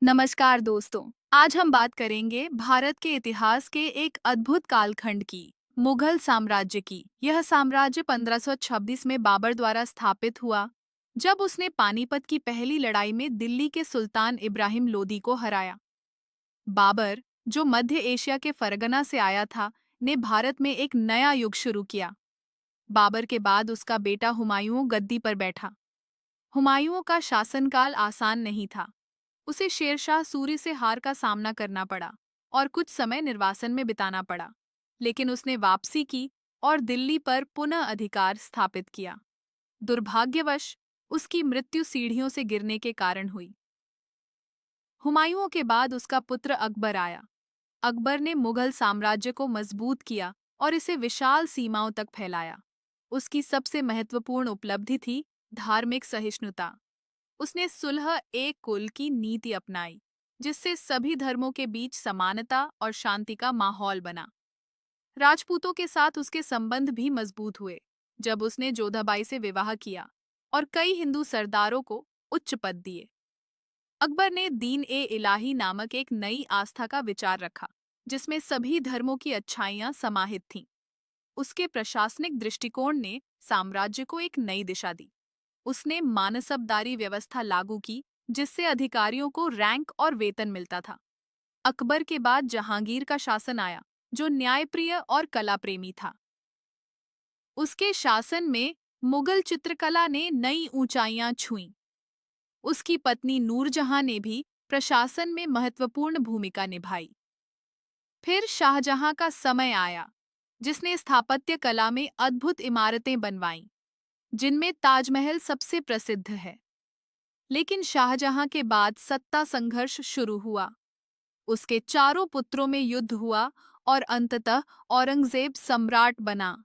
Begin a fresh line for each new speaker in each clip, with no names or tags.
नमस्कार दोस्तों। आज हम बात करेंगे भारत के इतिहास के एक अद्भुत कालखंड की, मुगल साम्राज्य की। यह साम्राज्य 1526 में बाबर द्वारा स्थापित हुआ, जब उसने पानीपत की पहली लड़ाई में दिल्ली के सुल्तान इब्राहिम लोदी को हराया। बाबर, जो मध्य एशिया के फरगना से आया था, ने भारत में एक नया युग शुरू किया। बाबर के बाद उसका बेटा हुमायूं गद्दी पर बैठा। हुमायूं का शासनकाल आसान नहीं था। उसे शेरशाह सूरी से हार का सामना करना पड़ा और कुछ समय निर्वासन में बिताना पड़ा, लेकिन उसने वापसी की और दिल्ली पर पुनः अधिकार स्थापित किया। दुर्भाग्यवश उसकी मृत्यु सीढ़ियों से गिरने के कारण हुई। हुमायूं के बाद उसका पुत्र अकबर आया। अकबर ने मुगल साम्राज्य को मजबूत किया और इसे विशाल सीमाओं तक फैलाया। उसकी सबसे महत्वपूर्ण उपलब्धि थी धार्मिक सहिष्णुता। उसने सुलह एक कुल की नीति अपनाई, जिससे सभी धर्मों के बीच समानता और शांति का माहौल बना। राजपूतों के साथ उसके संबंध भी मजबूत हुए, जब उसने जोधाबाई से विवाह किया और कई हिंदू सरदारों को उच्च पद दिए। अकबर ने दीन ए इलाही नामक एक नई आस्था का विचार रखा, जिसमें सभी धर्मों की अच्छाइयां समाहित थीं। उसके प्रशासनिक दृष्टिकोण ने साम्राज्य को एक नई दिशा दी। उसने मानसबदारी व्यवस्था लागू की, जिससे अधिकारियों को रैंक और वेतन मिलता था। अकबर के बाद जहांगीर का शासन आया, जो न्यायप्रिय और कला प्रेमी था। उसके शासन में मुगल चित्रकला ने नई ऊंचाइयां छुईं। उसकी पत्नी नूरजहां ने भी प्रशासन में महत्वपूर्ण भूमिका निभाई। फिर शाहजहां का समय आया, जिसने स्थापत्य कला में अद्भुत इमारतें बनवाईं, जिनमें ताजमहल सबसे प्रसिद्ध है। लेकिन शाहजहां के बाद सत्ता संघर्ष शुरू हुआ। उसके चारों पुत्रों में युद्ध हुआ और अंततः औरंगजेब सम्राट बना।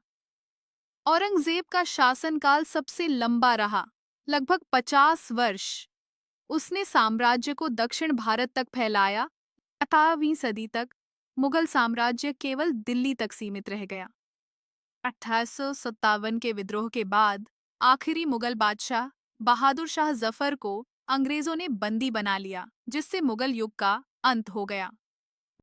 औरंगजेब का शासनकाल सबसे लंबा रहा, लगभग 50 वर्ष। उसने साम्राज्य को दक्षिण भारत तक फैलाया। 18वीं सदी तक मुगल साम्राज्य केवल दिल्ली तक सीमित रह गया। 1857 के विद्रोह के बाद आखिरी मुगल बादशाह बहादुर शाह जफर को अंग्रेजों ने बंदी बना लिया, जिससे मुगल युग का अंत हो गया।